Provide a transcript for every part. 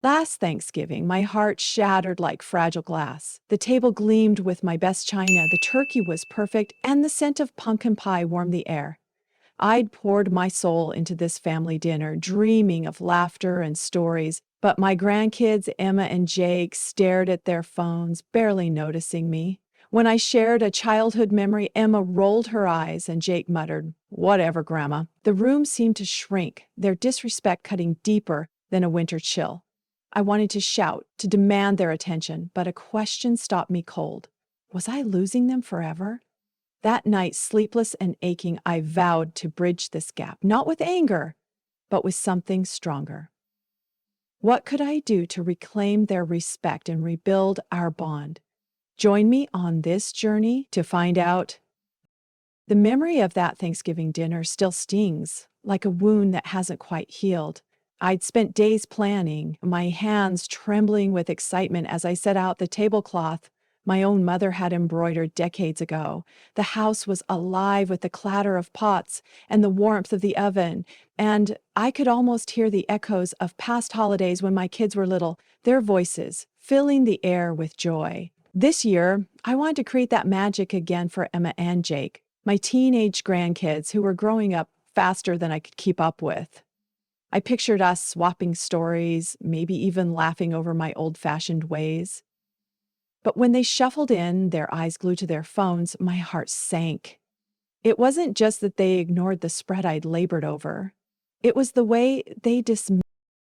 Last Thanksgiving, my heart shattered like fragile glass. The table gleamed with my best china, the turkey was perfect, and the scent of pumpkin pie warmed the air. I'd poured my soul into this family dinner, dreaming of laughter and stories, but my grandkids, Emma and Jake, stared at their phones, barely noticing me. When I shared a childhood memory, Emma rolled her eyes and Jake muttered, "Whatever, Grandma." The room seemed to shrink, their disrespect cutting deeper than a winter chill. I wanted to shout, to demand their attention, but a question stopped me cold. Was I losing them forever? That night, sleepless and aching, I vowed to bridge this gap, not with anger, but with something stronger. What could I do to reclaim their respect and rebuild our bond? Join me on this journey to find out. The memory of that Thanksgiving dinner still stings, like a wound that hasn't quite healed. I'd spent days planning, my hands trembling with excitement as I set out the tablecloth my own mother had embroidered decades ago. The house was alive with the clatter of pots and the warmth of the oven, and I could almost hear the echoes of past holidays when my kids were little, their voices filling the air with joy. This year, I wanted to create that magic again for Emma and Jake, my teenage grandkids who were growing up faster than I could keep up with. I pictured us swapping stories, maybe even laughing over my old-fashioned ways. But when they shuffled in, their eyes glued to their phones, my heart sank. It wasn't just that they ignored the spread I'd labored over. It was the way they dismissed.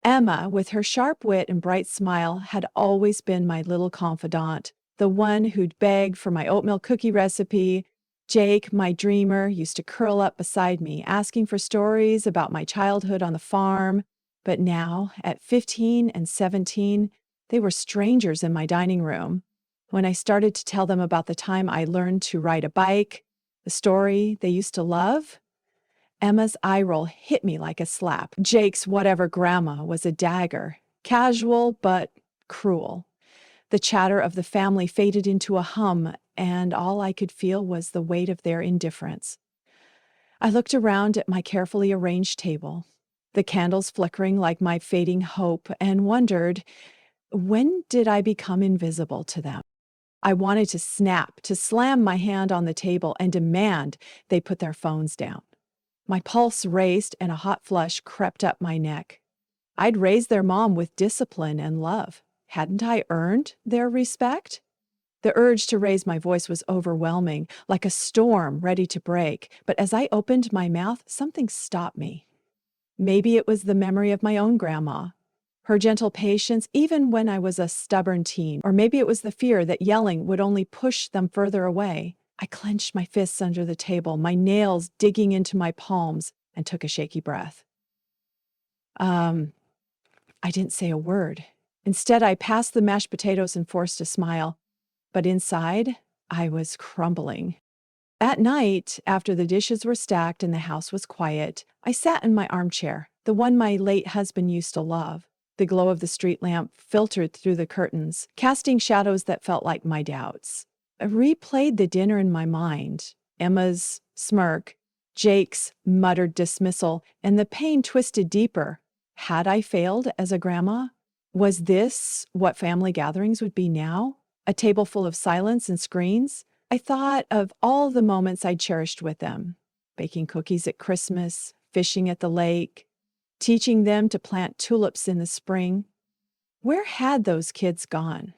Emma, with her sharp wit and bright smile, had always been my little confidant, the one who'd beg for my oatmeal cookie recipe. Jake, my dreamer, used to curl up beside me, asking for stories about my childhood on the farm. But now, at 15 and 17, they were strangers in my dining room. When I started to tell them about the time I learned to ride a bike, the story they used to love, Emma's eye roll hit me like a slap. Jake's whatever grandma was a dagger, casual but cruel. The chatter of the family faded into a hum, and all I could feel was the weight of their indifference. I looked around at my carefully arranged table, the candles flickering like my fading hope, and wondered, when did I become invisible to them? I wanted to snap, to slam my hand on the table and demand they put their phones down. My pulse raced and a hot flush crept up my neck. I'd raised their mom with discipline and love. Hadn't I earned their respect? The urge to raise my voice was overwhelming, like a storm ready to break. But as I opened my mouth, something stopped me. Maybe it was the memory of my own grandma, her gentle patience even when I was a stubborn teen, or maybe it was the fear that yelling would only push them further away. I clenched my fists under the table, my nails digging into my palms, and took a shaky breath. I didn't say a word. Instead, I passed the mashed potatoes and forced a smile. But inside, I was crumbling. At night, after the dishes were stacked and the house was quiet, I sat in my armchair, the one my late husband used to love. The glow of the street lamp filtered through the curtains, casting shadows that felt like my doubts. I replayed the dinner in my mind, Emma's smirk, Jake's muttered dismissal, and the pain twisted deeper. Had I failed as a grandma? Was this what family gatherings would be now? A table full of silence and screens? I thought of all the moments I'd cherished with them. Baking cookies at Christmas, fishing at the lake, teaching them to plant tulips in the spring. Where had those kids gone?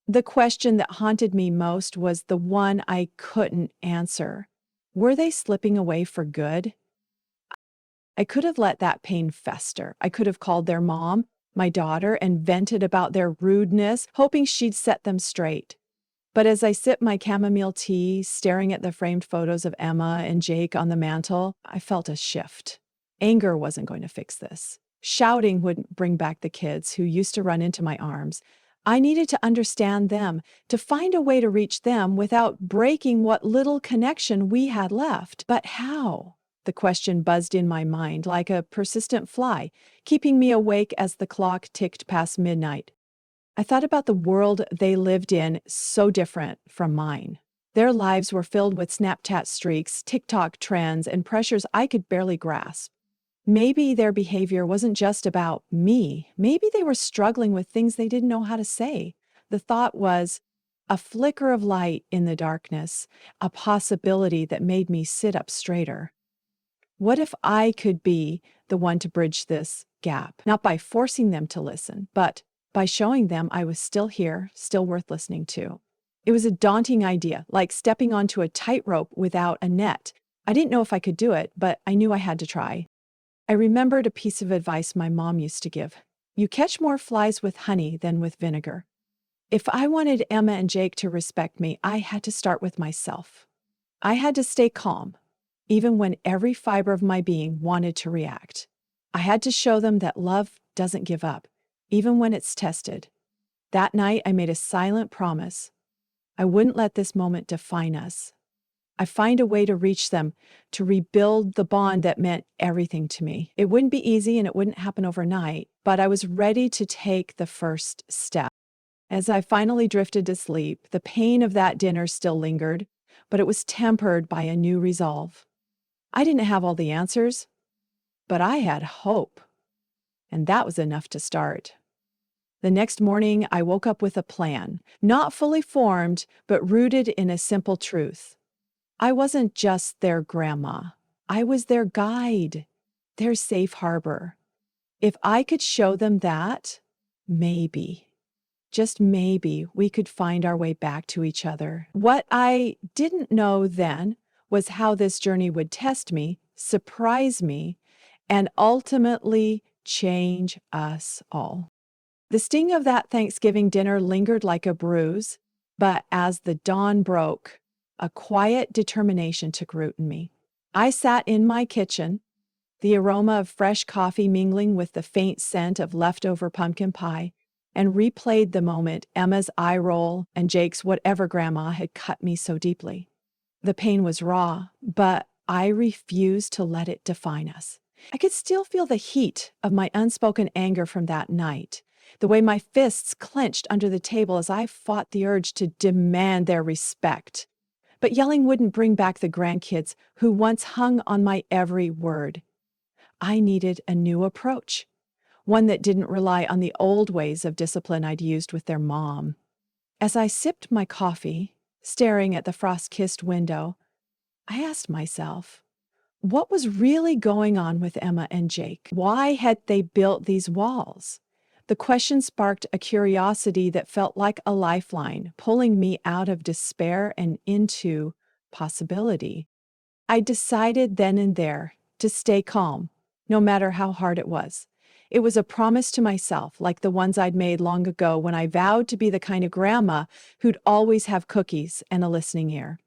The question that haunted me most was the one I couldn't answer. Were they slipping away for good? I could have let that pain fester. I could have called their mom, my daughter, and vented about their rudeness, hoping she'd set them straight. But as I sipped my chamomile tea, staring at the framed photos of Emma and Jake on the mantel, I felt a shift. Anger wasn't going to fix this. Shouting wouldn't bring back the kids who used to run into my arms. I needed to understand them, to find a way to reach them without breaking what little connection we had left. But how? The question buzzed in my mind like a persistent fly, keeping me awake as the clock ticked past midnight. I thought about the world they lived in, so different from mine. Their lives were filled with Snapchat streaks, TikTok trends, and pressures I could barely grasp. Maybe their behavior wasn't just about me. Maybe they were struggling with things they didn't know how to say. The thought was a flicker of light in the darkness, a possibility that made me sit up straighter. What if I could be the one to bridge this gap? Not by forcing them to listen, but by showing them I was still here, still worth listening to. It was a daunting idea, like stepping onto a tightrope without a net. I didn't know if I could do it, but I knew I had to try. I remembered a piece of advice my mom used to give. You catch more flies with honey than with vinegar. If I wanted Emma and Jake to respect me, I had to start with myself. I had to stay calm, even when every fiber of my being wanted to react. I had to show them that love doesn't give up, even when it's tested. That night, I made a silent promise. I wouldn't let this moment define us. I find a way to reach them, to rebuild the bond that meant everything to me. It wouldn't be easy and it wouldn't happen overnight, but I was ready to take the first step. As I finally drifted to sleep, the pain of that dinner still lingered, but it was tempered by a new resolve. I didn't have all the answers, but I had hope, and that was enough to start. The next morning, I woke up with a plan, not fully formed, but rooted in a simple truth. I wasn't just their grandma. I was their guide, their safe harbor. If I could show them that, maybe, just maybe, we could find our way back to each other. What I didn't know then was how this journey would test me, surprise me, and ultimately change us all. The sting of that Thanksgiving dinner lingered like a bruise, but as the dawn broke, a quiet determination took root in me. I sat in my kitchen, the aroma of fresh coffee mingling with the faint scent of leftover pumpkin pie, and replayed the moment Emma's eye roll and Jake's whatever grandma had cut me so deeply. The pain was raw, but I refused to let it define us. I could still feel the heat of my unspoken anger from that night, the way my fists clenched under the table as I fought the urge to demand their respect. But yelling wouldn't bring back the grandkids who once hung on my every word. I needed a new approach, one that didn't rely on the old ways of discipline I'd used with their mom. As I sipped my coffee, staring at the frost-kissed window, I asked myself, what was really going on with Emma and Jake? Why had they built these walls? The question sparked a curiosity that felt like a lifeline, pulling me out of despair and into possibility. I decided then and there to stay calm, no matter how hard it was. It was a promise to myself, like the ones I'd made long ago when I vowed to be the kind of grandma who'd always have cookies and a listening ear.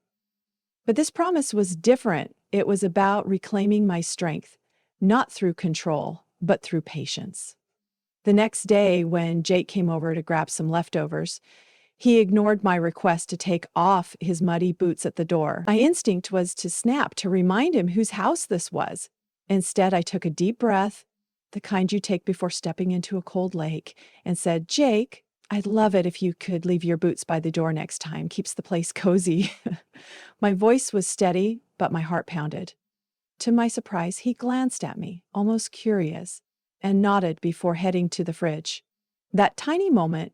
But this promise was different. It was about reclaiming my strength, not through control, but through patience. The next day, when Jake came over to grab some leftovers, he ignored my request to take off his muddy boots at the door. My instinct was to snap, to remind him whose house this was. Instead, I took a deep breath, the kind you take before stepping into a cold lake, and said, Jake, I'd love it if you could leave your boots by the door next time. Keeps the place cozy. My voice was steady, but my heart pounded. To my surprise, he glanced at me, almost curious, and nodded before heading to the fridge. That tiny moment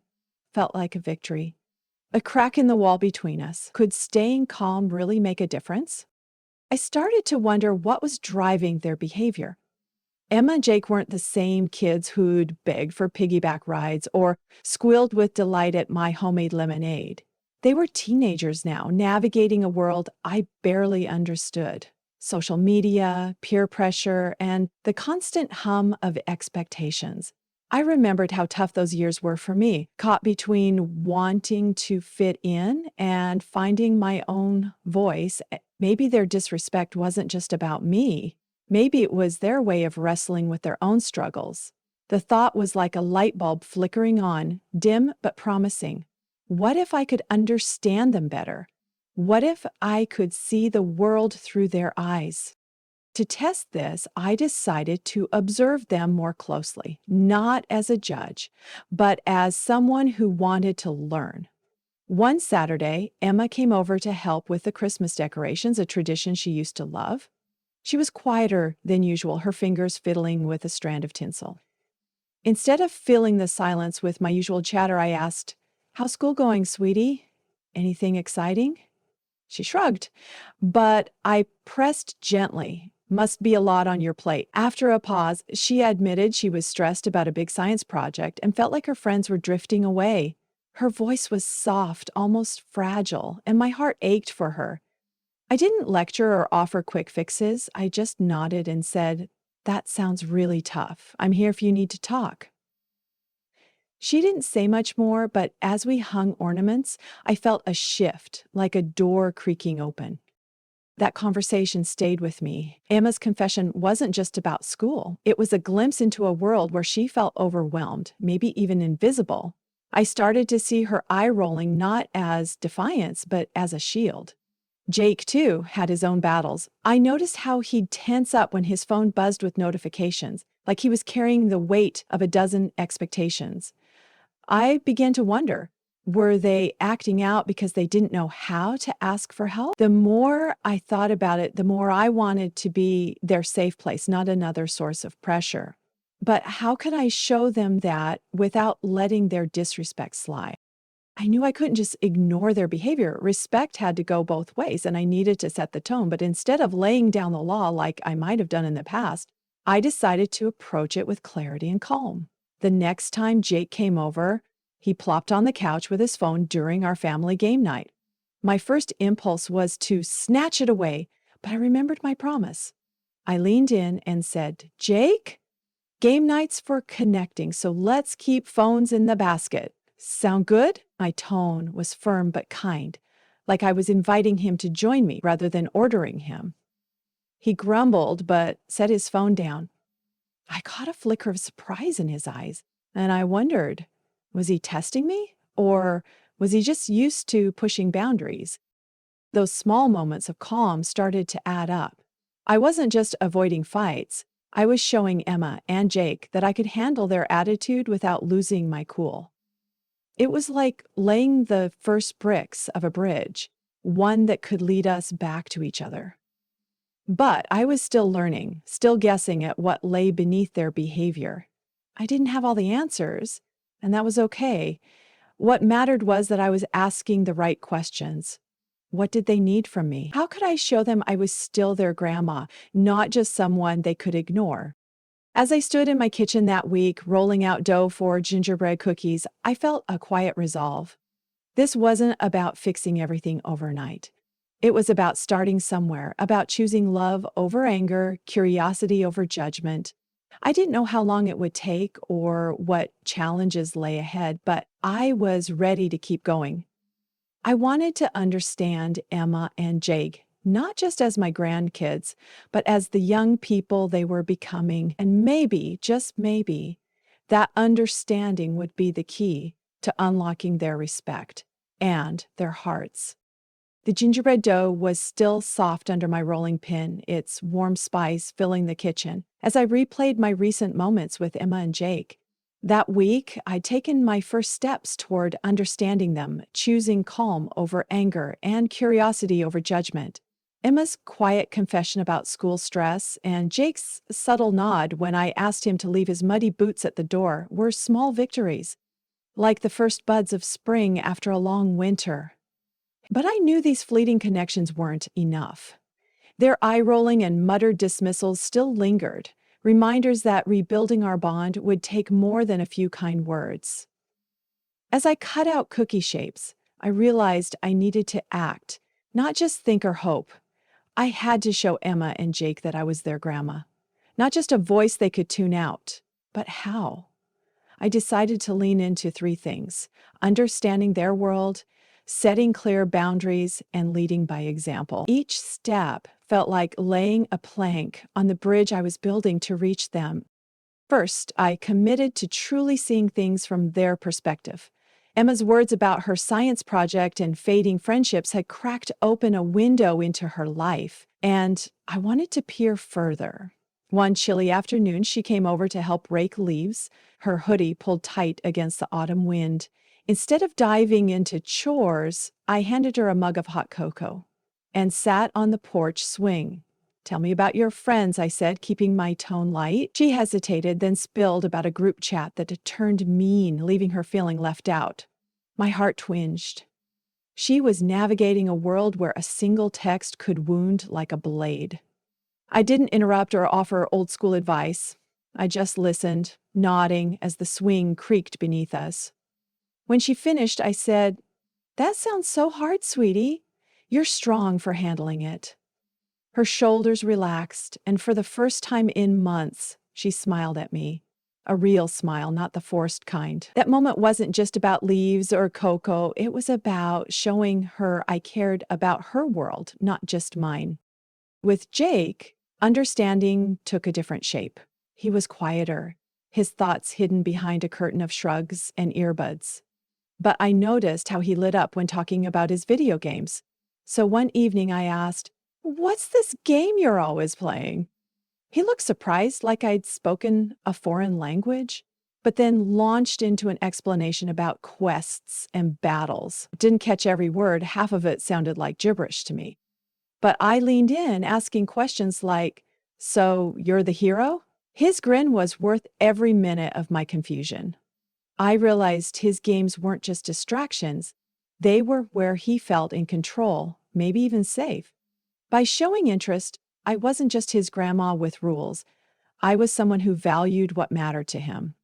felt like a victory. A crack in the wall between us. Could staying calm really make a difference? I started to wonder what was driving their behavior. Emma and Jake weren't the same kids who'd begged for piggyback rides or squealed with delight at my homemade lemonade. They were teenagers now, navigating a world I barely understood. Social media, peer pressure, and the constant hum of expectations. I remembered how tough those years were for me, caught between wanting to fit in and finding my own voice. Maybe their disrespect wasn't just about me. Maybe it was their way of wrestling with their own struggles. The thought was like a light bulb flickering on, dim but promising. What if I could understand them better? What if I could see the world through their eyes? To test this, I decided to observe them more closely, not as a judge, but as someone who wanted to learn. One Saturday, Emma came over to help with the Christmas decorations, a tradition she used to love. She was quieter than usual, her fingers fiddling with a strand of tinsel. Instead of filling the silence with my usual chatter, I asked, "How's school going, sweetie? Anything exciting?" She shrugged, but I pressed gently. "Must be a lot on your plate." After a pause, she admitted she was stressed about a big science project and felt like her friends were drifting away. Her voice was soft, almost fragile, and my heart ached for her. I didn't lecture or offer quick fixes. I just nodded and said, "That sounds really tough. I'm here if you need to talk." She didn't say much more, but as we hung ornaments, I felt a shift, like a door creaking open. That conversation stayed with me. Emma's confession wasn't just about school. It was a glimpse into a world where she felt overwhelmed, maybe even invisible. I started to see her eye rolling not as defiance, but as a shield. Jake, too, had his own battles. I noticed how he'd tense up when his phone buzzed with notifications, like he was carrying the weight of a dozen expectations. I began to wonder, were they acting out because they didn't know how to ask for help? The more I thought about it, the more I wanted to be their safe place, not another source of pressure. But how could I show them that without letting their disrespect slide? I knew I couldn't just ignore their behavior. Respect had to go both ways, and I needed to set the tone. But instead of laying down the law like I might have done in the past, I decided to approach it with clarity and calm. The next time Jake came over, he plopped on the couch with his phone during our family game night. My first impulse was to snatch it away, but I remembered my promise. I leaned in and said, "Jake, game night's for connecting, so let's keep phones in the basket. Sound good?" My tone was firm but kind, like I was inviting him to join me rather than ordering him. He grumbled but set his phone down. I caught a flicker of surprise in his eyes, and I wondered, was he testing me? Or was he just used to pushing boundaries? Those small moments of calm started to add up. I wasn't just avoiding fights. I was showing Emma and Jake that I could handle their attitude without losing my cool. It was like laying the first bricks of a bridge, one that could lead us back to each other. But I was still learning, still guessing at what lay beneath their behavior. I didn't have all the answers, and that was okay. What mattered was that I was asking the right questions. What did they need from me? How could I show them I was still their grandma, not just someone they could ignore? As I stood in my kitchen that week, rolling out dough for gingerbread cookies, I felt a quiet resolve. This wasn't about fixing everything overnight. It was about starting somewhere, about choosing love over anger, curiosity over judgment. I didn't know how long it would take or what challenges lay ahead, but I was ready to keep going. I wanted to understand Emma and Jake, not just as my grandkids, but as the young people they were becoming. And maybe, just maybe, that understanding would be the key to unlocking their respect and their hearts. The gingerbread dough was still soft under my rolling pin, its warm spice filling the kitchen, as I replayed my recent moments with Emma and Jake. That week, I'd taken my first steps toward understanding them, choosing calm over anger and curiosity over judgment. Emma's quiet confession about school stress and Jake's subtle nod when I asked him to leave his muddy boots at the door were small victories, like the first buds of spring after a long winter. But I knew these fleeting connections weren't enough. Their eye-rolling and muttered dismissals still lingered, reminders that rebuilding our bond would take more than a few kind words. As I cut out cookie shapes, I realized I needed to act, not just think or hope. I had to show Emma and Jake that I was their grandma. Not just a voice they could tune out, but how? I decided to lean into three things: understanding their world, setting clear boundaries, and leading by example. Each step felt like laying a plank on the bridge I was building to reach them. First, I committed to truly seeing things from their perspective. Emma's words about her science project and fading friendships had cracked open a window into her life, and I wanted to peer further. One chilly afternoon, she came over to help rake leaves, her hoodie pulled tight against the autumn wind. Instead of diving into chores, I handed her a mug of hot cocoa and sat on the porch swing, Tell me about your friends, I said, keeping my tone light. She hesitated, then spilled about a group chat that had turned mean, leaving her feeling left out. My heart twinged. She was navigating a world where a single text could wound like a blade. I didn't interrupt or offer old school advice. I just listened, nodding as the swing creaked beneath us. When she finished, I said, "That sounds so hard, sweetie. You're strong for handling it." Her shoulders relaxed, and for the first time in months, she smiled at me. A real smile, not the forced kind. That moment wasn't just about leaves or cocoa. It was about showing her I cared about her world, not just mine. With Jake, understanding took a different shape. He was quieter, his thoughts hidden behind a curtain of shrugs and earbuds. But I noticed how he lit up when talking about his video games. So one evening I asked, "What's this game you're always playing?" He looked surprised, like I'd spoken a foreign language, but then launched into an explanation about quests and battles. Didn't catch every word, half of it sounded like gibberish to me. But I leaned in, asking questions like, "So you're the hero?" His grin was worth every minute of my confusion. I realized his games weren't just distractions, they were where he felt in control, maybe even safe. By showing interest, I wasn't just his grandma with rules. I was someone who valued what mattered to him.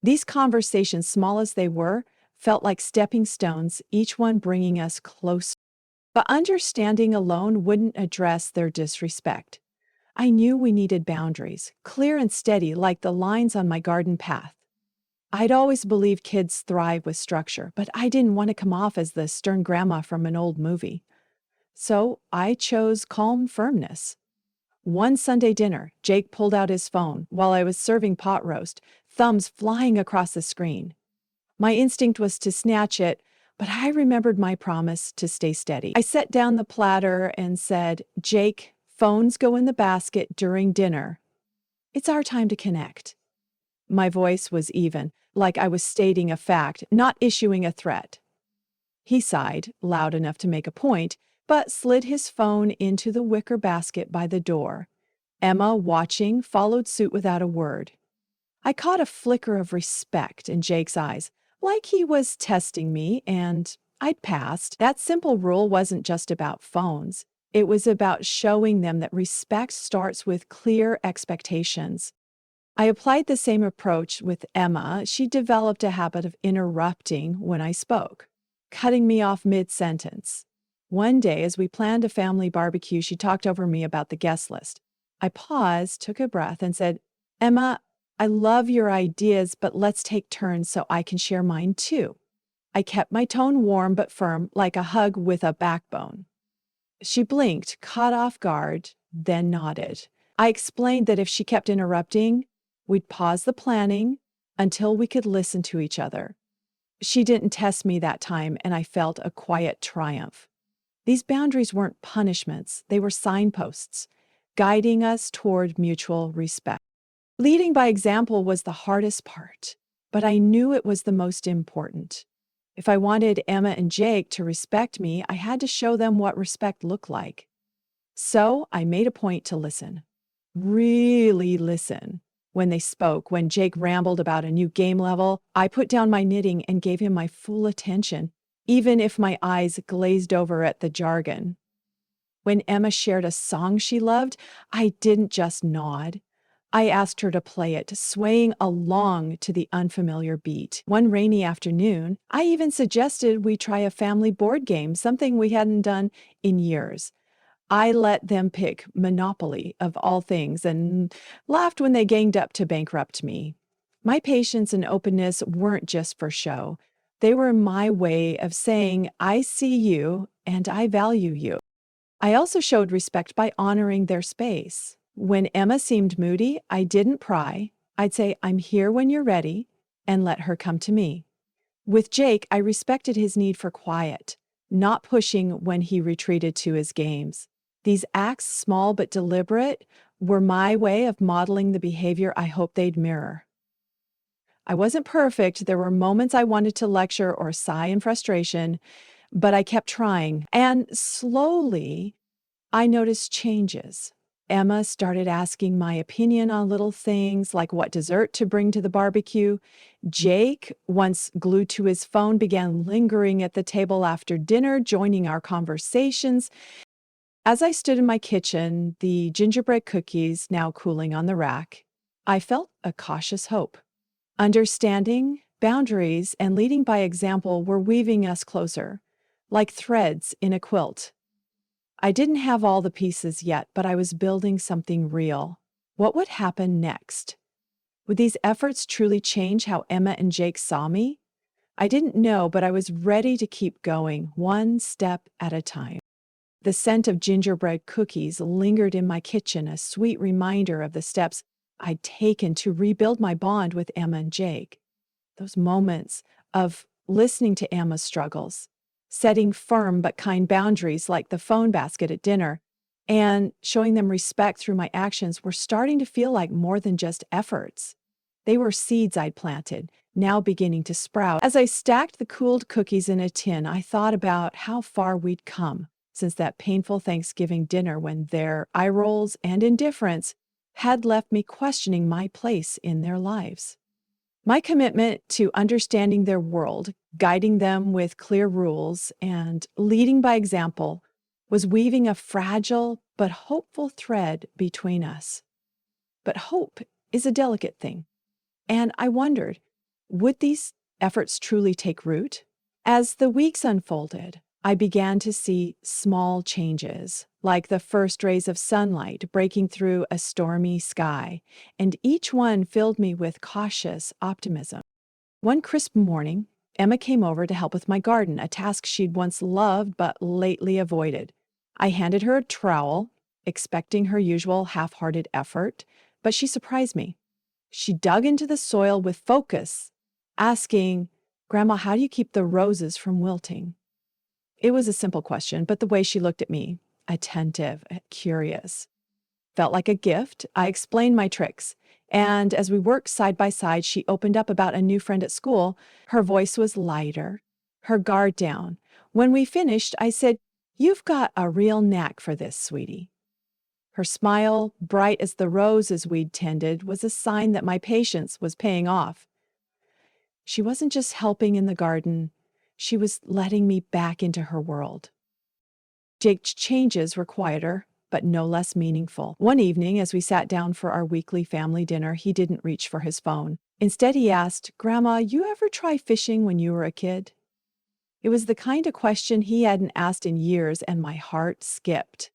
These conversations, small as they were, felt like stepping stones, each one bringing us closer. But understanding alone wouldn't address their disrespect. I knew we needed boundaries, clear and steady like the lines on my garden path. I'd always believed kids thrive with structure, but I didn't want to come off as the stern grandma from an old movie. So I chose calm firmness. One Sunday dinner, Jake pulled out his phone while I was serving pot roast, thumbs flying across the screen. My instinct was to snatch it, but I remembered my promise to stay steady. I set down the platter and said, "Jake, phones go in the basket during dinner. It's our time to connect." My voice was even, like I was stating a fact, not issuing a threat. He sighed, loud enough to make a point, but slid his phone into the wicker basket by the door. Emma, watching, followed suit without a word. I caught a flicker of respect in Jake's eyes, like he was testing me, and I'd passed. That simple rule wasn't just about phones. It was about showing them that respect starts with clear expectations. I applied the same approach with Emma. She developed a habit of interrupting when I spoke, cutting me off mid-sentence. One day, as we planned a family barbecue, she talked over me about the guest list. I paused, took a breath, and said, "Emma, I love your ideas, but let's take turns so I can share mine too." I kept my tone warm but firm, like a hug with a backbone. She blinked, caught off guard, then nodded. I explained that if she kept interrupting, we'd pause the planning until we could listen to each other. She didn't test me that time, and I felt a quiet triumph. These boundaries weren't punishments, they were signposts, guiding us toward mutual respect. Leading by example was the hardest part, but I knew it was the most important. If I wanted Emma and Jake to respect me, I had to show them what respect looked like. So I made a point to listen. Really listen. When they spoke, when Jake rambled about a new game level, I put down my knitting and gave him my full attention, even if my eyes glazed over at the jargon. When Emma shared a song she loved, I didn't just nod. I asked her to play it, swaying along to the unfamiliar beat. One rainy afternoon, I even suggested we try a family board game, something we hadn't done in years. I let them pick Monopoly, of all things, and laughed when they ganged up to bankrupt me. My patience and openness weren't just for show. They were my way of saying, "I see you and I value you." I also showed respect by honoring their space. When Emma seemed moody, I didn't pry. I'd say, "I'm here when you're ready," and let her come to me. With Jake, I respected his need for quiet, not pushing when he retreated to his games. These acts, small but deliberate, were my way of modeling the behavior I hoped they'd mirror. I wasn't perfect. There were moments I wanted to lecture or sigh in frustration, but I kept trying. And slowly, I noticed changes. Emma started asking my opinion on little things like what dessert to bring to the barbecue. Jake, once glued to his phone, began lingering at the table after dinner, joining our conversations. As I stood in my kitchen, the gingerbread cookies now cooling on the rack, I felt a cautious hope. Understanding, boundaries, and leading by example were weaving us closer, like threads in a quilt. I didn't have all the pieces yet, but I was building something real. What would happen next? Would these efforts truly change how Emma and Jake saw me? I didn't know, but I was ready to keep going, one step at a time. The scent of gingerbread cookies lingered in my kitchen, a sweet reminder of the steps I'd taken to rebuild my bond with Emma and Jake. Those moments of listening to Emma's struggles, setting firm but kind boundaries like the phone basket at dinner, and showing them respect through my actions were starting to feel like more than just efforts. They were seeds I'd planted, now beginning to sprout. As I stacked the cooled cookies in a tin, I thought about how far we'd come since that painful Thanksgiving dinner when their eye rolls and indifference had left me questioning my place in their lives. My commitment to understanding their world, guiding them with clear rules, and leading by example was weaving a fragile but hopeful thread between us. But hope is a delicate thing, and I wondered, would these efforts truly take root? As the weeks unfolded, I began to see small changes, like the first rays of sunlight breaking through a stormy sky, and each one filled me with cautious optimism. One crisp morning, Emma came over to help with my garden, a task she'd once loved but lately avoided. I handed her a trowel, expecting her usual half-hearted effort, but she surprised me. She dug into the soil with focus, asking, "Grandma, how do you keep the roses from wilting?" It was a simple question, but the way she looked at me, attentive, curious, felt like a gift. I explained my tricks, and as we worked side by side, she opened up about a new friend at school. Her voice was lighter, her guard down. When we finished, I said, "You've got a real knack for this, sweetie." Her smile, bright as the roses we'd tended, was a sign that my patience was paying off. She wasn't just helping in the garden, she was letting me back into her world. Jake's changes were quieter, but no less meaningful. One evening, as we sat down for our weekly family dinner, he didn't reach for his phone. Instead, he asked, "Grandma, you ever try fishing when you were a kid?" It was the kind of question he hadn't asked in years, and my heart skipped.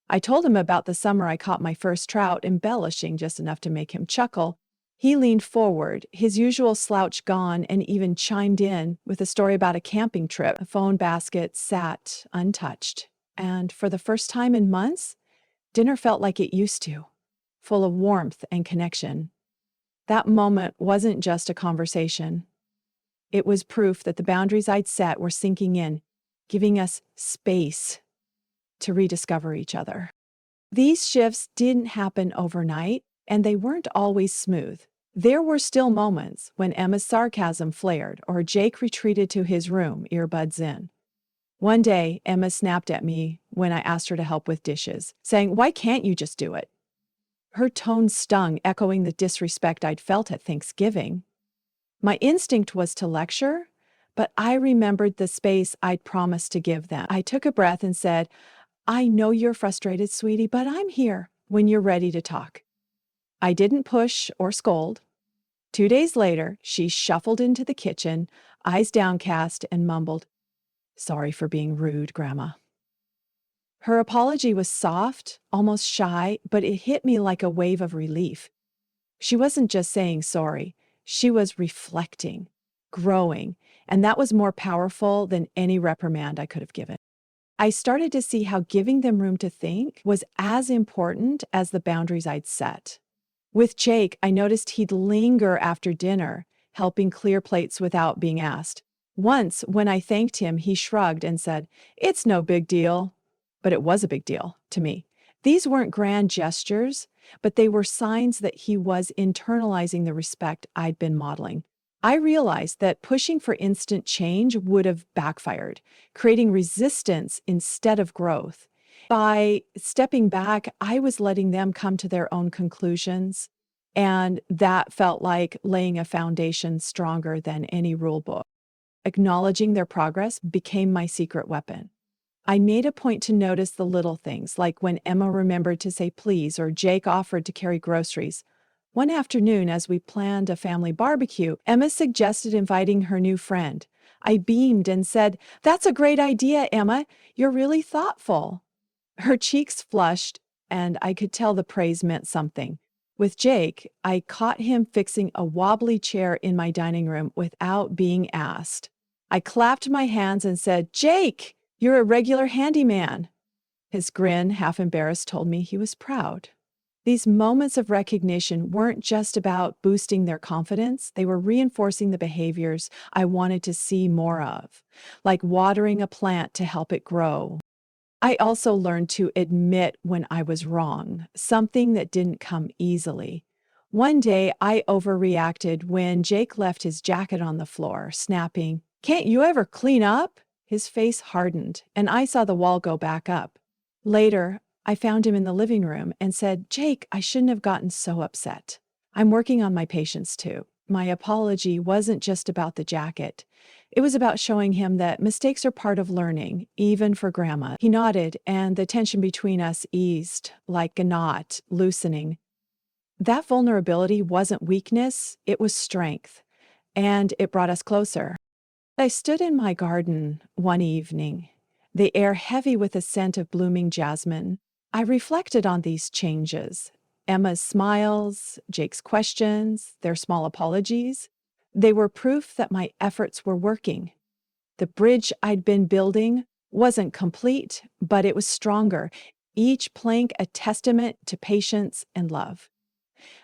I told him about the summer I caught my first trout, embellishing just enough to make him chuckle. He leaned forward, his usual slouch gone, and even chimed in with a story about a camping trip. The phone basket sat untouched, and for the first time in months, dinner felt like it used to, full of warmth and connection. That moment wasn't just a conversation. It was proof that the boundaries I'd set were sinking in, giving us space to rediscover each other. These shifts didn't happen overnight, and they weren't always smooth. There were still moments when Emma's sarcasm flared or Jake retreated to his room, earbuds in. One day, Emma snapped at me when I asked her to help with dishes, saying, "Why can't you just do it?" Her tone stung, echoing the disrespect I'd felt at Thanksgiving. My instinct was to lecture, but I remembered the space I'd promised to give them. I took a breath and said, "I know you're frustrated, sweetie, but I'm here when you're ready to talk." I didn't push or scold. 2 days later, she shuffled into the kitchen, eyes downcast, and mumbled, "Sorry for being rude, Grandma." Her apology was soft, almost shy, but it hit me like a wave of relief. She wasn't just saying sorry. She was reflecting, growing, and that was more powerful than any reprimand I could have given. I started to see how giving them room to think was as important as the boundaries I'd set. With Jake, I noticed he'd linger after dinner, helping clear plates without being asked. Once, when I thanked him, he shrugged and said, "It's no big deal." But it was a big deal to me. These weren't grand gestures, but they were signs that he was internalizing the respect I'd been modeling. I realized that pushing for instant change would have backfired, creating resistance instead of growth. By stepping back, I was letting them come to their own conclusions, and that felt like laying a foundation stronger than any rule book. Acknowledging their progress became my secret weapon. I made a point to notice the little things, like when Emma remembered to say please or Jake offered to carry groceries. One afternoon, as we planned a family barbecue, Emma suggested inviting her new friend. I beamed and said, "That's a great idea, Emma. You're really thoughtful." Her cheeks flushed, and I could tell the praise meant something. With Jake, I caught him fixing a wobbly chair in my dining room without being asked. I clapped my hands and said, "Jake, you're a regular handyman." His grin, half embarrassed, told me he was proud. These moments of recognition weren't just about boosting their confidence, they were reinforcing the behaviors I wanted to see more of, like watering a plant to help it grow. I also learned to admit when I was wrong, something that didn't come easily. One day, I overreacted when Jake left his jacket on the floor, snapping, "Can't you ever clean up?" His face hardened, and I saw the wall go back up. Later, I found him in the living room and said, "Jake, I shouldn't have gotten so upset. I'm working on my patience too." My apology wasn't just about the jacket. It was about showing him that mistakes are part of learning, even for Grandma. He nodded, and the tension between us eased, like a knot loosening. That vulnerability wasn't weakness, it was strength, and it brought us closer. I stood in my garden one evening, the air heavy with the scent of blooming jasmine. I reflected on these changes. Emma's smiles, Jake's questions, their small apologies. They were proof that my efforts were working. The bridge I'd been building wasn't complete, but it was stronger, each plank a testament to patience and love.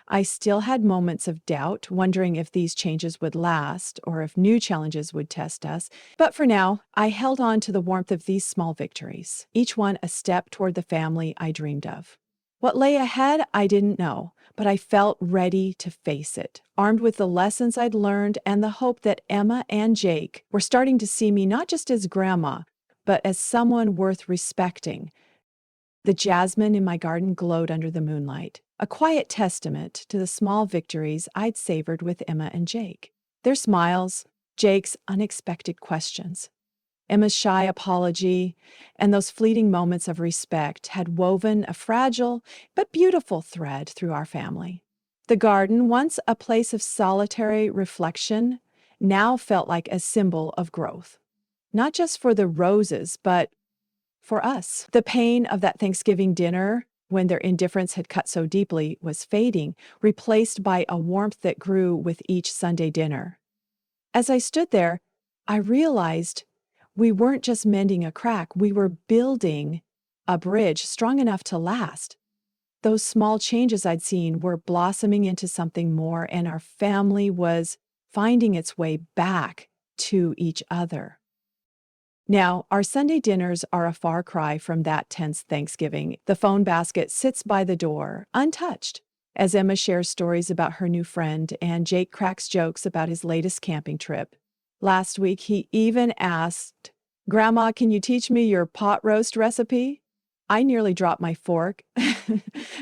I still had moments of doubt, wondering if these changes would last or if new challenges would test us. But for now, I held on to the warmth of these small victories, each one a step toward the family I dreamed of. What lay ahead, I didn't know, but I felt ready to face it, armed with the lessons I'd learned and the hope that Emma and Jake were starting to see me not just as Grandma, but as someone worth respecting. The jasmine in my garden glowed under the moonlight, a quiet testament to the small victories I'd savored with Emma and Jake. Their smiles, Jake's unexpected questions, Emma's shy apology, and those fleeting moments of respect had woven a fragile but beautiful thread through our family. The garden, once a place of solitary reflection, now felt like a symbol of growth. Not just for the roses, but for us. The pain of that Thanksgiving dinner, when their indifference had cut so deeply, was fading, replaced by a warmth that grew with each Sunday dinner. As I stood there, I realized we weren't just mending a crack, we were building a bridge strong enough to last. Those small changes I'd seen were blossoming into something more, and our family was finding its way back to each other. Now, our Sunday dinners are a far cry from that tense Thanksgiving. The phone basket sits by the door, untouched, as Emma shares stories about her new friend and Jake cracks jokes about his latest camping trip. Last week, he even asked, "Grandma, can you teach me your pot roast recipe?" I nearly dropped my fork,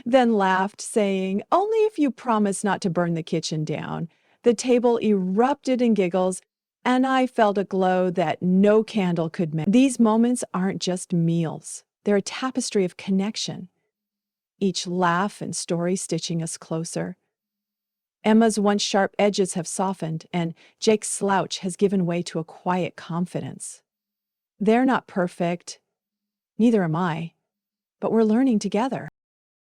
then laughed, saying, "Only if you promise not to burn the kitchen down." The table erupted in giggles, and I felt a glow that no candle could match. These moments aren't just meals, they're a tapestry of connection, each laugh and story stitching us closer. Emma's once sharp edges have softened, and Jake's slouch has given way to a quiet confidence. They're not perfect, neither am I, but we're learning together.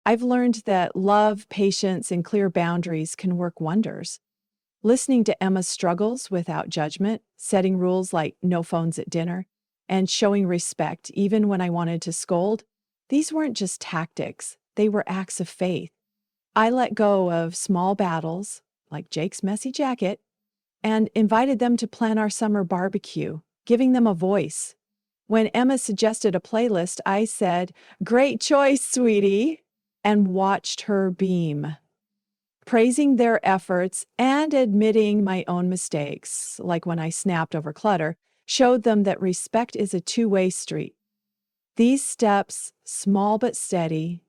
I've learned that love, patience, and clear boundaries can work wonders. Listening to Emma's struggles without judgment, setting rules like no phones at dinner, and showing respect even when I wanted to scold, these weren't just tactics, they were acts of faith. I let go of small battles, like Jake's messy jacket, and invited them to plan our summer barbecue, giving them a voice. When Emma suggested a playlist, I said, "Great choice, sweetie," and watched her beam. Praising their efforts and admitting my own mistakes, like when I snapped over clutter, showed them that respect is a two-way street. These steps, small but steady,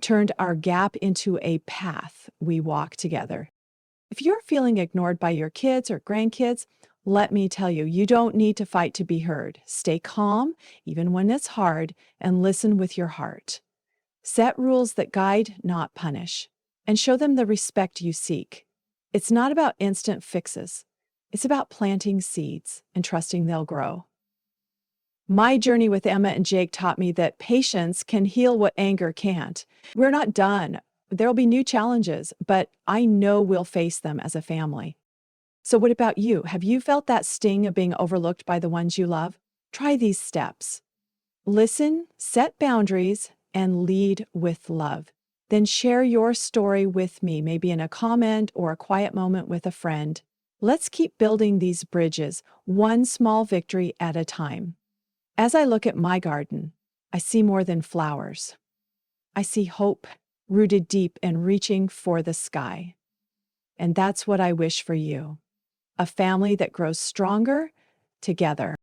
turned our gap into a path we walk together. If you're feeling ignored by your kids or grandkids, let me tell you, you don't need to fight to be heard. Stay calm, even when it's hard, and listen with your heart. Set rules that guide, not punish, and show them the respect you seek. It's not about instant fixes. It's about planting seeds and trusting they'll grow. My journey with Emma and Jake taught me that patience can heal what anger can't. We're not done. There'll be new challenges, but I know we'll face them as a family. So, what about you? Have you felt that sting of being overlooked by the ones you love? Try these steps. Listen, set boundaries, and lead with love. Then share your story with me, maybe in a comment or a quiet moment with a friend. Let's keep building these bridges, one small victory at a time. As I look at my garden, I see more than flowers. I see hope rooted deep and reaching for the sky. And that's what I wish for you. A family that grows stronger together.